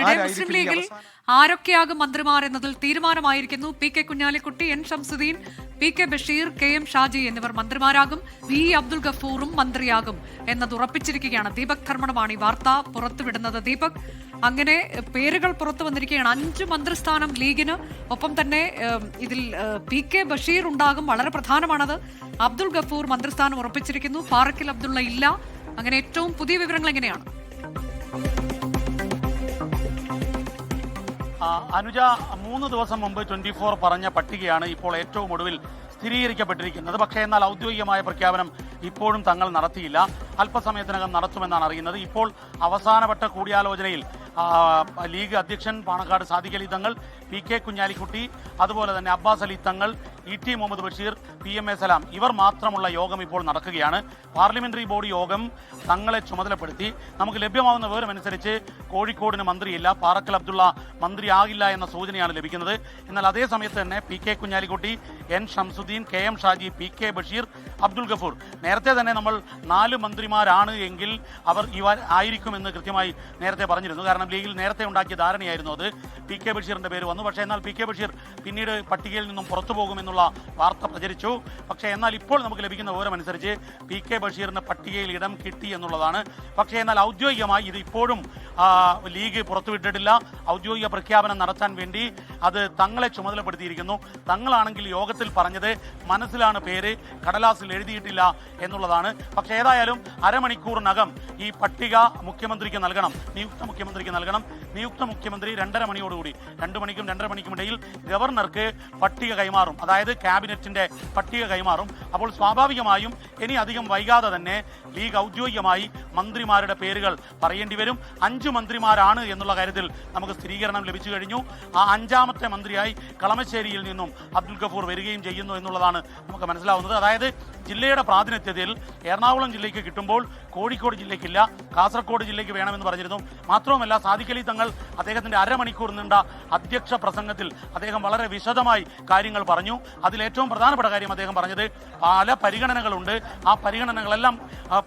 അതിനിടെ മുസ്ലിം ലീഗിൽ ആരൊക്കെയാകും മന്ത്രിമാർ എന്നതിൽ തീരുമാനമായിരിക്കുന്നു. P K Kunhalikutty, N Shamsuddin, P K Basheer, K M Shaji എന്നിവർ മന്ത്രിമാരാകും. വി അബ്ദുൽ ഗഫൂറും മന്ത്രിയാകും എന്നത് ഉറപ്പിച്ചിരിക്കുകയാണ്. ദീപക് ധർമ്മടമാണ് ഈ വാർത്ത പുറത്തുവിടുന്നത്. ദീപക്, അങ്ങനെ പേരുകൾ പുറത്തു വന്നിരിക്കുകയാണ്. 5 മന്ത്രിസ്ഥാനം ലീഗിന്. ഒപ്പം തന്നെ ഇതിൽ പി കെ ബഷീർ ഉണ്ടാകും, വളരെ പ്രധാനമാണത്. അബ്ദുൽ ഗഫൂർ മന്ത്രിസ്ഥാനം ഉറപ്പിച്ചിരിക്കുന്നു. ഫാറക്കിൽ അബ്ദുള്ള ഇല്ല. അങ്ങനെ ഏറ്റവും പുതിയ വിവരങ്ങൾ എങ്ങനെയാണ്? അനുജ, 3 ദിവസം മുമ്പ് 24 പറഞ്ഞ പട്ടികയാണ് ഇപ്പോൾ ഏറ്റവും ഒടുവിൽ സ്ഥിരീകരിക്കപ്പെട്ടിരിക്കുന്നത്. പക്ഷേ എന്നാൽ ഔദ്യോഗികമായ പ്രഖ്യാപനം ഇപ്പോഴും തങ്ങൾ നടത്തിയില്ല. അല്പസമയത്തിനകം നടത്തുമെന്നാണ് അറിയുന്നത്. ഇപ്പോൾ അവസാനവട്ട കൂടിയാലോചനയിൽ ലീഗ് അധ്യക്ഷൻ പാണക്കാട് സാദിഖ് അലി തങ്ങൾ, പി കെ കുഞ്ഞാലിക്കുട്ടി, അതുപോലെ തന്നെ Abbas Ali Thangal, E T Muhammad Basheer, P M A Salam ഇവർ മാത്രമുള്ള യോഗം ഇപ്പോൾ നടക്കുകയാണ്. പാർലമെന്ററി ബോഡി യോഗം തങ്ങളെ ചുമതലപ്പെടുത്തി. നമുക്ക് ലഭ്യമാകുന്ന വിവരമനുസരിച്ച് കോഴിക്കോടിന് മന്ത്രിയില്ല, പാറക്കൽ അബ്ദുള്ള മന്ത്രിയാകില്ല എന്ന സൂചനയാണ് ലഭിക്കുന്നത്. എന്നാൽ അതേ സമയത്ത് തന്നെ P K Kunhalikutty, N Shamsuddin, K M Shaji, P K Basheer, Abdul Gafoor, നേരത്തെ തന്നെ നമ്മൾ 4 മന്ത്രിമാരാണ് എങ്കിൽ അവർ ഇവർ ആയിരിക്കുമെന്ന് കൃത്യമായി നേരത്തെ പറഞ്ഞിരുന്നു. കാരണം ലീഗിൽ നേരത്തെ ഉണ്ടാക്കിയ ധാരണയായിരുന്നു അത്. പി കെ ബഷീറിന്റെ പേര് വന്നു. പക്ഷേ എന്നാൽ പി കെ ബഷീർ പിന്നീട് പട്ടികയിൽ നിന്നും പുറത്തു പോകുമെന്നുള്ള വാർത്ത പ്രചരിച്ചു. പക്ഷേ എന്നാൽ ഇപ്പോൾ നമുക്ക് ലഭിക്കുന്ന വിവരമനുസരിച്ച് പി കെ ബഷീറിന് പട്ടികയിൽ ഇടം കിട്ടി എന്നുള്ളതാണ്. പക്ഷേ എന്നാൽ ഔദ്യോഗികമായി ഇത് ഇപ്പോഴും ലീഗ് പുറത്തുവിട്ടിട്ടില്ല. ഔദ്യോഗിക പ്രഖ്യാപനം നടത്താൻ വേണ്ടി അത് തങ്ങളെ ചുമതലപ്പെടുത്തിയിരിക്കുന്നു. തങ്ങളാണെങ്കിൽ യോഗത്തിൽ പറഞ്ഞത് മനസ്സിലാണ് പേര്, കടലാസിൽ എഴുതിയിട്ടില്ല എന്നുള്ളതാണ്. പക്ഷേ ഏതായാലും അരമണിക്കൂറിനകം ഈ പട്ടിക മുഖ്യമന്ത്രിക്ക് നൽകണം, നിയുക്ത മുഖ്യമന്ത്രിക്ക് നൽകണം. നിയുക്ത മുഖ്യമന്ത്രി 2:30 മണിയോടുകൂടി, 2 മണിക്കും 2:30 മണിക്കും ഇടയിൽ ഗവർണർക്ക് പട്ടിക കൈമാറും. അതായത് ക്യാബിനറ്റിന്റെ പട്ടിക കൈമാറും. അപ്പോൾ സ്വാഭാവികമായും ഇനി അധികം വൈകാതെ തന്നെ ലീഗ് ഔദ്യോഗികമായി മന്ത്രിമാരുടെ പേരുകൾ പറയേണ്ടി വരും. 5 മന്ത്രിമാരാണ് എന്നുള്ള കാര്യത്തിൽ നമുക്ക് സ്ഥിരീകരണം ലഭിച്ചു കഴിഞ്ഞു. ആ 5ാമത്തെ മന്ത്രിയായി കളമശ്ശേരിയിൽ നിന്നും അബ്ദുൽ ഗഫൂർ വരികയും ചെയ്യുന്നു എന്നുള്ളതാണ് നമുക്ക് മനസ്സിലാവുന്നത്. അതായത് ജില്ലയുടെ പ്രാതിനിധ്യത്തിൽ എറണാകുളം ജില്ലയ്ക്ക് കിട്ടുമ്പോൾ കോഴിക്കോട് ജില്ലയ്ക്കില്ല, കാസർഗോഡ് ജില്ലയ്ക്ക് വേണമെന്ന് പറഞ്ഞിരുന്നു. മാത്രവുമല്ല സാദിഖ് അലി തങ്ങൾ അദ്ദേഹത്തിന്റെ അരമണിക്കൂർ നീണ്ട അധ്യക്ഷ പ്രസംഗത്തിൽ അദ്ദേഹം വളരെ വിശദമായി കാര്യങ്ങൾ പറഞ്ഞു. അതിലേറ്റവും പ്രധാനപ്പെട്ട കാര്യം അദ്ദേഹം പറഞ്ഞത് പല പരിഗണനകളുണ്ട്. ആ പരിഗണനകളെല്ലാം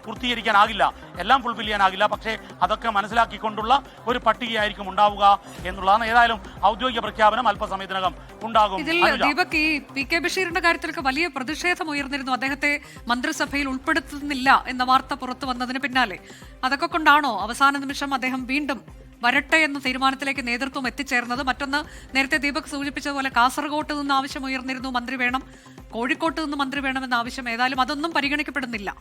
പൂർത്തീകരിക്കാനാകില്ല, എല്ലാം ഫുൾഫിൽ ചെയ്യാനാകില്ല. പക്ഷേ അതൊക്കെ മനസ്സിലാക്കിക്കൊണ്ടുള്ള ഒരു പട്ടികയായിരിക്കും ഉണ്ടാവുക എന്നുള്ളതാണ്. ഏതായാലും ഔദ്യോഗിക പ്രഖ്യാപനം അല്പസമയത്തിനകം ഉണ്ടാകും. ഇതിൽ ദീപക്, ഈ പി കെ ബഷീറിന്റെ കാര്യത്തിലൊക്കെ വലിയ പ്രതിഷേധം ഉയർന്നിരുന്നു. അദ്ദേഹത്തെ മന്ത്രിസഭയിൽ ഉൾപ്പെടുത്തുന്നില്ല എന്ന വാർത്ത പുറത്തു വന്നതിന് പിന്നാലെ അതൊക്കെ കൊണ്ടാണോ അവസാന നിമിഷം അദ്ദേഹം വീണ്ടും വരട്ടെ എന്ന തീരുമാനത്തിലേക്ക് നേതൃത്വം എത്തിച്ചേർന്നത്? മറ്റൊന്ന്, നേരത്തെ ദീപക് സൂചിപ്പിച്ചതുപോലെ കാസർഗോട്ട് നിന്ന് ആവശ്യം ഉയർന്നിരുന്നു, മന്ത്രി വേണം, കോഴിക്കോട്ട് നിന്ന് മന്ത്രി വേണമെന്ന ആവശ്യം. ഏതായാലും അതൊന്നും പരിഗണിക്കപ്പെടുന്നില്ല.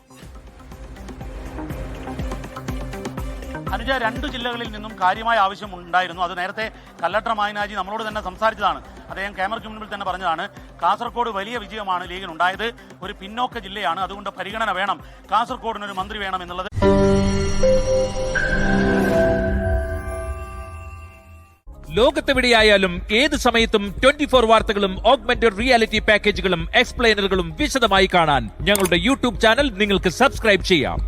അനുജ, 2 ജില്ലകളിൽ നിന്നും കാര്യമായ ആവശ്യം ഉണ്ടായിരുന്നു. അത് നേരത്തെ കല്ലട്ര മായനാജി നമ്മളോട് തന്നെ സംസാരിച്ചതാണ്. അദ്ദേഹം ക്യാമറയ്ക്ക് മുൻപിൽ തന്നെ പറഞ്ഞതാണ്, കാസർഗോഡ് വലിയ വിജയമാണ് ലീഗിനുണ്ടായത്. ഒരു പിന്നോക്ക ജില്ലയാണ്, അതുകൊണ്ട് പരിഗണന വേണം, കാസർഗോഡിനൊരു മന്ത്രി വേണം എന്നുള്ളത്. ലോകത്തെവിടെയായാലും ഏത് സമയത്തും 24 വാർത്തകളും ഓഗ്മെന്റഡ് റിയാലിറ്റി പാക്കേജുകളും എക്സ്പ്ലെയിനറുകളും വിശദമായി കാണാൻ ഞങ്ങളുടെ യൂട്യൂബ് ചാനൽ നിങ്ങൾക്ക് സബ്സ്ക്രൈബ് ചെയ്യാം.